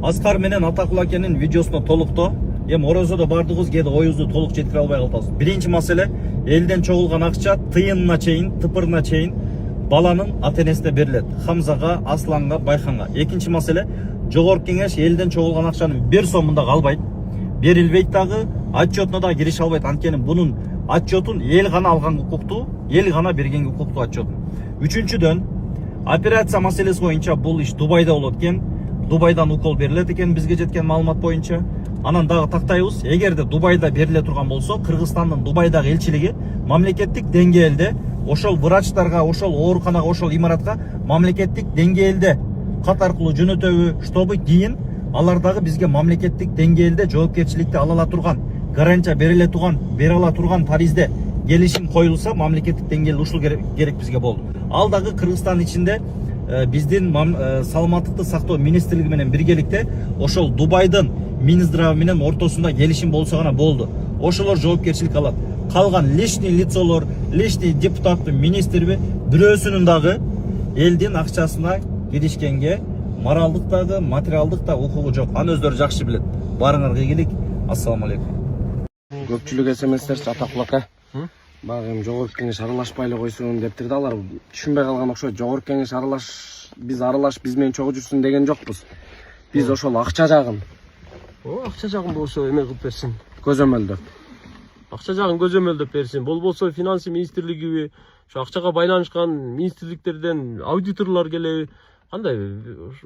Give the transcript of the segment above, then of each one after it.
Аскар менен Атакул акенин видеосуна толуктоо. Эми орозодо бардыгыбыз кээде оюбузду толук жеткире албай калабыз. Биринчи маселе элден чогулган акча тыйынына чейин, тыпырына чейин баланын ата-энесине берилет. Хамзага, Асланга, Байханга. Экинчи маселе жогорку кеңеш элден чогулган акчанын 1 сомунда калбайт. Берилбейт дагы, отчетуна да кирише албайт. Анткени бунун отчетун эл гана алган укуктуу, эл гана берген укуктуу отчетун. Үчүнчүдөн операция маселеси боюнча бул иш Дубайда болот экен. Дубайдан укол берилет экен бизге жеткен маалымат боюнча. Анан дагы тактайбыз, эгерде Дубайда бериле турган болсо, Кыргызстандын Дубайдагы элчилиги мамлекеттик деңгээлде ошол врачтарга, ошол ооруканага, ошол имаратка мамлекеттик деңгээлде кат аркылуу жөнөтөбү, чтобы кийин алар дагы бизге мамлекеттик деңгээлде жоопкерчиликти ала ала турган, гарантия бере ала турган таризде келишим коюлса, мамлекеттик деңгээлде ушул керек бизге болду. Ал дагы Кыргызстан ичинде биздин саламаттыкты сактоо министрлиги менен биргеликте ошол Дубайдын Минздравы менен ортосунда келишим болсо гана болду. Ошолор жоопкерчилик алат. Калган лишний лицолор, лишний депутаттын, министрби бирөөсүнүн дагы элдин акчасына киришкенге моралдык дагы, материалдык да укугу жок. Аны өздөрү жакшы билет. Баарыңарга ийгилик. Ассаламу алейкум. Көпчүлүк СМСтер Атакул ака. Багым жогорку кеңеш аралашпай эле койсун дептирди. Алар түшүнбөй калган окшойт. Жогорку кеңеш аралаш биз менен чогуу жүрсүн деген жокпуз. Биз ошол акча жагын. Акча жагын болсо эме кылып берсин. Көзөмөлдөп. Акча жагын көзөмөлдөп берсин. Болбосо финансы министрлигиби, ошо акчага байланышкан министрликтерден аудиторлор келеби. Кандай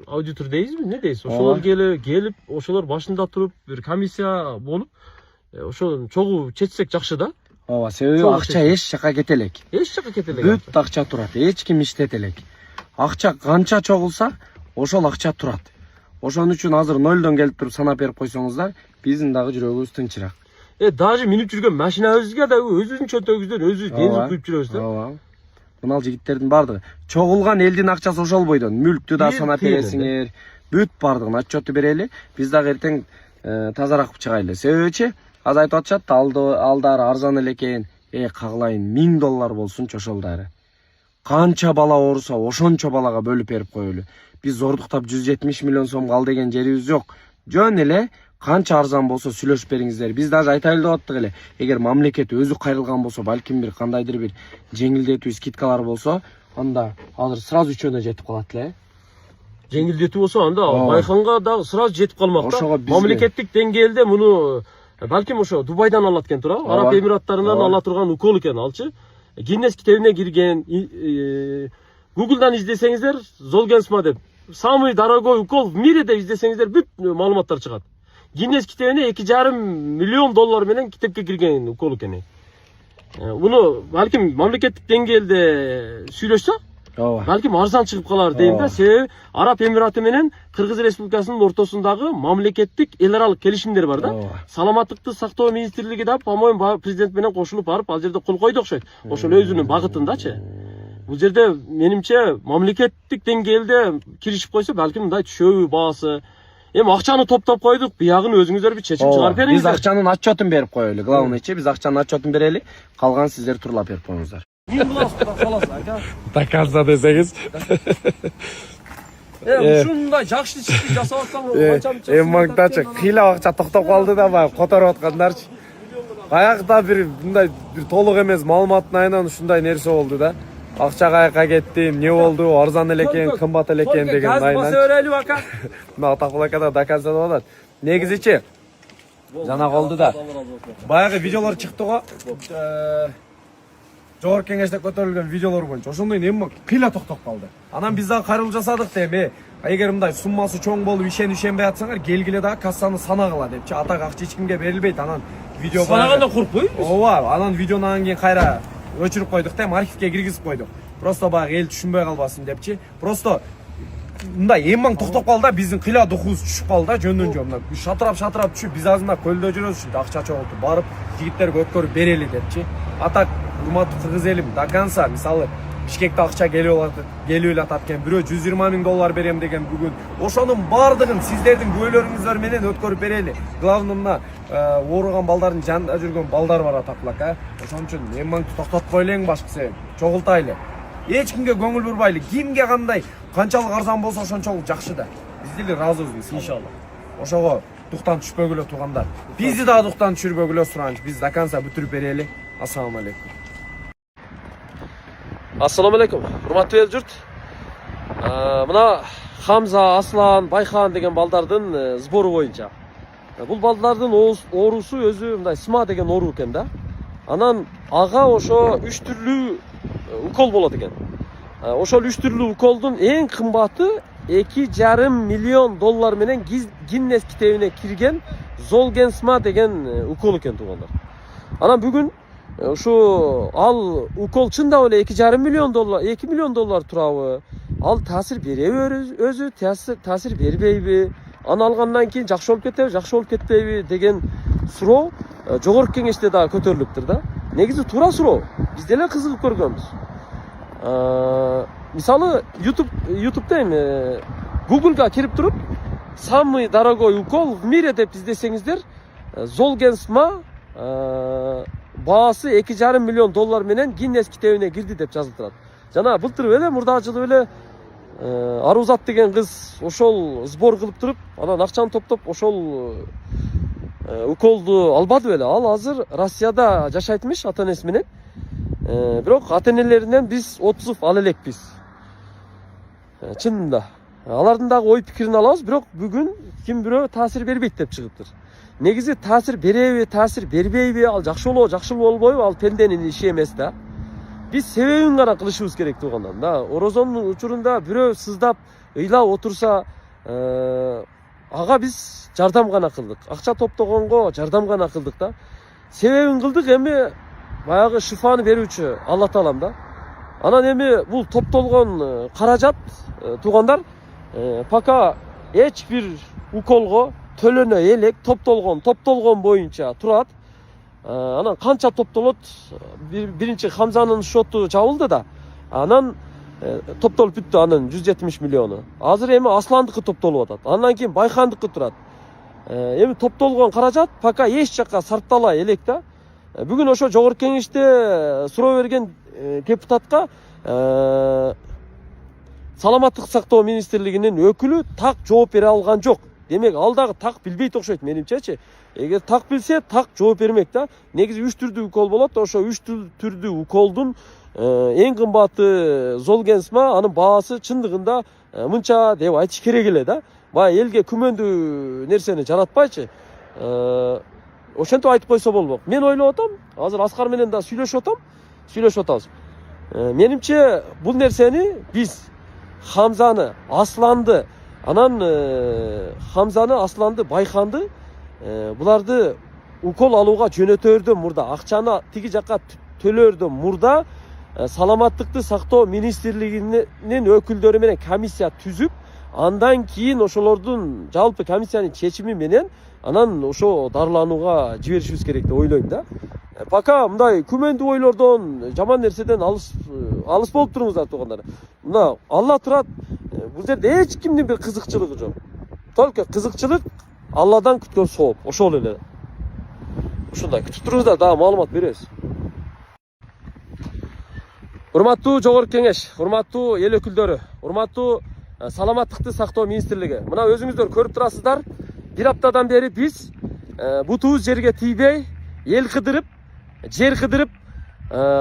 аудитор дейсизби, не дейсиз? Ошолор келип, ошолор башында туруп, бир комиссия болуп, ошо чогуу чечсек жакшы да. Ооба, себеби акча эч жака кете элек. Эч жака кете элек. Бүт акча турат, эч ким иштете элек. Акча канча чогулса, ошол акча турат. Ошон үчүн азыр нөлдөн келип туруп санап берип койсоңуздар, биздин дагы жүрөгүбүз тынчыраак. Даже минип жүргөн машинабызга да өзүбүздүн чөнтөгүбүздөн өзүбүз бензин куюп жүрөбүз да. Ооба. Мына жигиттердин бардыгы чогулган элдин акчасы ошол бойдон, мүлктү да санап бересиңер, бүт бардыгын отчету берели. Биз дагы эртең тазараак чыгайлы. Себебичи азыр айтып атышат, алдар арзан эле экен. Кагылайын, $1000 болсунчу ошол дары. Канча бала ооруса, ошончо балага бөлүп берип коелу. Биз зордуктап 170 миллион сом кал деген жерибиз жок. Жөн эле канча арзан болсо сүйлөшүп бериңиздер. Биз дагы айтайлы деп аттык эле. Эгер мамлекет өзү кайрылган болсо, балким бир кандайдыр бир жеңилдетүү скидкалар болсо, анда азыр сразу үчөөнө жетип калат эле. Жеңилдетүү болсо, анда Байханга дагы сразу жетип калмак да. Мамлекеттик деңгээлде муну балким ошо Дубайдан алат экен тура. Араб Эмираттарынан ала турган укол экен алчы. Гиннес китебине кирген, Google'дан издесеңиздер, Золгенсма деп, самый дорогой укол в мире деп издесеңиздер, бүт маалыматтар чыгат. Гиннес китебине $2,5 миллион менен китепке кирген укол экен. Муну балким мамлекеттик деңгээлде сүйлөшсө, балким арзан чыгып калар дейм да. Себеби Араб Эмираты менен Кыргыз Республикасынын ортосундагы мамлекеттик эл аралык келишимдер бар да. Саламаттыкты сактоо министрлиги да, по-моему, президент менен кошулуп барып, ал жерде кол койду окшойт. Ошол өзүнүн багытындачы. Бул жерде менимче мамлекеттик деңгээлде киришип койсо, балким мындай түшөбү баасы. Эми акчаны топтоп койдук, биягын өзүңүздөр бир чечим чыгарып бериңиздер. Биз акчанын отчетун берип коелу. Главныйчы биз акчанын отчетун берели, калган сиздер турлап берип коюңуздар. Таказда десеңиз. Ушундай жакшы ишти жасап аткан канчамчы. Маңдачы кыйла акча токтоп калды да баягы которуп аткандарчы. Баягыда бир мындай бир толук эмес маалыматтын айынан ушундай нерсе болду да. Акча каяка кетти, эмне болду, арзан эле экен, кымбат эле экен деген айынан. Газ баса берели ака. Мына Атакул ака да доказдап атат. Негизичи жана болду да. Баягы видеолор чыкты го. Жогорку кеңеште көтөрүлгөн видеолор боюнча ошондой эми кыйла токтоп калды. Анан биз дагы кайрылып жасадык да эми. Эгер мындай суммасы чоң болуп ишенбей атсаңар, келгиле дагы кассаны санагыла депчи. Атак акча эч кимге берилбейт. Анан видео санаганда коркпойбуз. Ооба, анан видеонан кийин кайра өчүрүп койдук да, архивге киргизип койдук. Просто баягы эл түшүнбөй калбасын депчи. Просто мындай эми токтоп калды да, биздин кыйла духубуз түшүп калды да, жөндөн жөн. Шатырап түшүп, биз азында көлдө жүрөбүз ушинтип акча чогултуп барып, жигиттерге өткөрүп берели депчи. Атак урматтуу кыргыз элим, до конца мисалы Бишкекте акча келип атат экен, бирөө $120 000 берем деген бүгүн. Ошонун бардыгын сиздердин күбөлөрүңүздөр менен өткөрүп берели. Главный мына ооруган балдардын жанында жүргөн балдар бар Атакул ака. Ошон үчүн эми токтотпой элең башкы себеп. Чогултайлы. Эч кимге көңүл бурбайлы. Кимге кандай канчалык арзан болсо ошончолук жакшы да. или разыбыз. Иншалла. Ошого дуктан түшпөгүлө туугандар. Бизди да дуктан түшүрбөгүлө суранч. Биз до конца бүтүрүп берели. Ассаламу алейкум. Ассаламу алейкум. Урматтуу эл журт. Мына Хамза, Аслан, Байхан деген балдардын сбору боюнча. Бул балдардын оорусу өзү мындай СМА деген оору экен да. Анан ага ошо 3 түрлүү укол болот экен. Ошол 3 түрлүү уколдун эң кымбаты $2,5 миллион менен Гиннес китебине кирген Золгенсма деген укол экен туугандар. Анан бүгүн ушу ал укол чындап эле $2,5 миллион, $2 миллион турабы? Ал таасир береби өзү, таасир бербейби? Аны алгандан кийин жакшы болуп кетеби, жакшы болуп кетпейби деген суроо жогорку кеңеште да көтөрүлүптүр да. Негизи туура суроо. Биз деле кызыгып көргөнбүз. Мисалы YouTube'да эми Google'га кирип туруп самый дорогой укол в мире деп издесеңиздер, Золгенсма баасы $2,5 миллион менен Гиннес китебине кирди деп жазылып турат. Жана былтыр эле мурдагы жылы эле Арузат деген кыз ошол сбор кылып туруп, анан акчаны топтоп ошол уколду албады беле. Ал азыр Россияда жашайт эмиш ата-энеси менен. Бирок ата-энелеринен биз отузуп ал элекпиз. Чынында. Алардын дагы ой пикирин алабыз, бирок бүгүн ким бирөө таасир бербейт деп чыгыптыр. Негизи таасир береби, таасир бербейби, ал жакшы болобу, жакшы болбойбу, ал пенденин иши эмес да. Биз себебин гана кылышыбыз керек туугандар. Да, орозондун учурунда бирөө сыздап, ыйлап отурса, ага биз жардам гана кылдык. Акча топтогонго жардам гана кылдык да. Себебин кылдык, эми баягы шифаны берүүчү Алла Таалам да. Анан эми бул топтолгон каражат туугандар пока эч бир уколго төлөнө элек топтолгон боюнча турат. Анан канча топтолот? Биринчи Хамзанын шоту жабылды да. Анан топтолуп бүттү, анын 170 миллиону. Азыр эми Асландыкы топтолуп атат. Андан кийин Байхандыкы турат. Эми топтолгон каражат пока эч жакка сарптала элек да. Бүгүн ошо жогорку кеңеште суроо берген депутатка Саламаттык сактоо министрлигинин өкүлү так жооп бере алган жок. Демек, ал дагы так билбейт окшойт менимчечи. Эгер так билсе, так жооп бермек да. Негизи 3 түрдүү укол болот. Ошо 3 түрдүү уколдун эң кымбаты Золгенсма, анын баасы чындыгында мынча деп айтыш керек эле да. Бая элге күмөндүү нерсени жаратпайчы. Ошентип айтып койсо болмок. Мен ойлоп атам, азыр Аскар менен да сүйлөшүп атабыз. Менимче бул нерсени биз Хамзаны, Асланды, анан Хамзаны, Асланды, Байханды буларды укол алууга жөнөтөрдөн мурда, акчаны тиги жакка төлөрдөн мурда Саламаттыкты сактоо министрлигинин өкүлдөрү менен комиссия түзүп, андан кийин ошолордун жалпы комиссиянын чечими менен анан ошо дарыланууга жиберишибиз керек деп ойлойм да. Пока мындай күмөндүү ойлордон, жаман нерседен алыс болуп туруңуздар туугандар. Мына Алла турат, бул жерде эч кимдин бир кызыкчылыгы жок. Только кызыкчылык Алладан күткөн сооп, ошол эле. Ушундай күтүп туруңуздар, дагы маалымат беребиз. Урматтуу жогорку кеңеш, урматтуу эл өкүлдөрү, урматтуу Саламаттыкты сактоо министрлиги. Мына өзүңүздөр көрүп турасыздар, бир аптадан бери биз бутубуз жерге тийбей, эл кыдырып, жер кыдырып,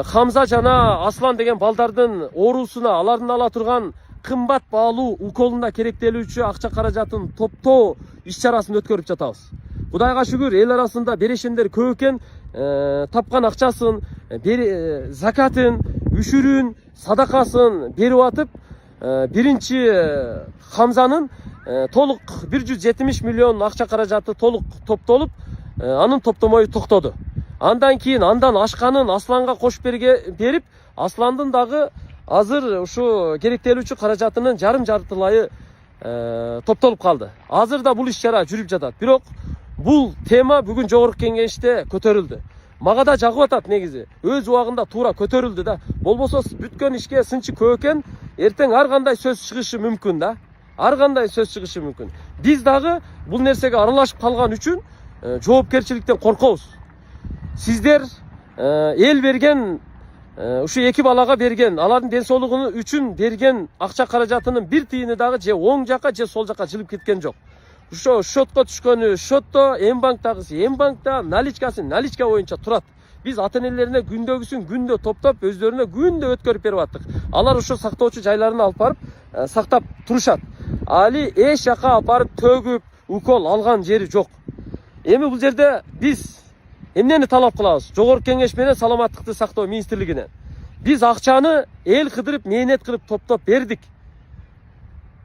Хамза жана Аслан деген балдардын оорусуна, алардын ала турган кымбат баалуу уколуна керектелүүчү акча каражатын топтоо иш чарасын өткөрүп жатабыз. Кудайга шүгүр, эл арасында берешендер көп экен, тапкан акчасын, закатын, үшүрүн, садакасын берип атып, биринчи Хамзанын толук 170 миллион акча каражаты толук топтолуп, анын топтомою токтоду. Андан кийин андан ашканын Асланга кошуп берип, Асландын дагы азыр ушу керектелүүчү каражатынын жарым-жартылайы топтолуп калды. Азыр да бул иш чара жүрүп жатат. Бирок бул тема бүгүн жогорку кеңеште көтөрүлдү. Мага да жагып атат негизи. Өз убагында туура көтөрүлдү да. Болбосо бүткөн ишке сынчы көп экен, эртең ар кандай сөз чыгышы мүмкүн да. Ар кандай сөз чыгышы мүмкүн. Биз дагы бул нерсеге аралашып калган үчүн жоопкерчиликтен коркобуз. Сиздер эл берген Ушу эки балага берген, алардын ден соолугу үчүн берген акча каражатынын бир тыйыны дагы же оң жака же сол жака жылып кеткен жок. Ошо счетко түшкөнү счетто, М-банктагысы М-банкта, наличкасы наличка боюнча турат. Биз ата-энелерине күндөгүсүн күндө топтоп, өздөрүнө күндө өткөрүп берип аттык. Алар ошо сактоочу жайларына алып барып сактап турушат. Али эч жака алып барып төгүп, укол алган жери жок. Эми бул жерде биз эмнени талап кылабыз? Жогорку кеңеш менен саламаттыкты сактоо министрлигинен. Биз акчаны эл кыдырып, мээнет кылып топтоп бердик.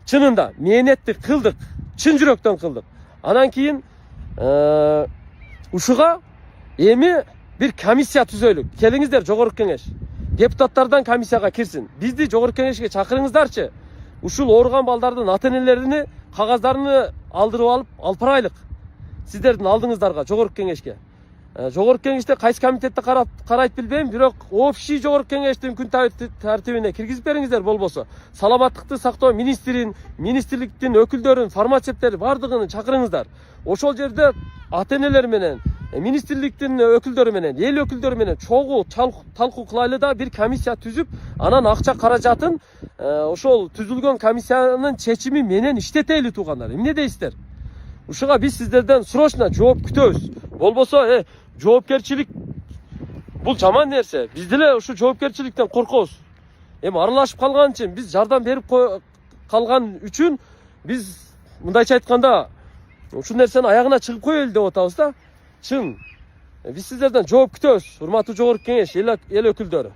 Чынында мээнетти кылдык, чын жүрөктөн кылдык. Анан кийин ушуга эми bir комиссия түзөлүк. Келиңиздер жогорку кеңеш. Депутаттардан комиссияга кирсин. Бизди жогорку кеңешке чакырыңыздарчы. Ушул ооруган балдардын ата-энелерини кагаздарын алдырып алып барайлык. Сиздердин алдыңыздарга жогорку кеңешке. Жогорку кеңеште кайсы комитетте карайт билбейм, бирок общий жогорку кеңештин күн тартибине киргизип бериңиздер болбосо. Саламаттыкты сактоо министрин, министрликтин өкүлдөрүн, фармацевттери бардыгын чакырыңыздар. Ошол жерде ата-энелер менен, министрликтин өкүлдөрү менен, эл өкүлдөрү менен чогуу талкуу кылайлы да бир комиссия түзүп, анан акча каражатын ошол түзүлгөн комиссиянын чечими менен иштетели туугандар. Эмне дейсиздер? Ушуга биз сиздерден срочно жооп күтөбүз. Болбосо жоопкерчилик бул жаман нерсе. Биз деле ушу жоопкерчиликтен коркобуз. Эми аралашып калган үчүн, биз жардам берип калган үчүн биз мындайча айтканда ушул нерсени аягына чыгып коелу деп атабыз да. Чын. Биз сиздерден жооп күтөбүз. Урматтуу жогорку кеңеш, эл өкүлдөрү.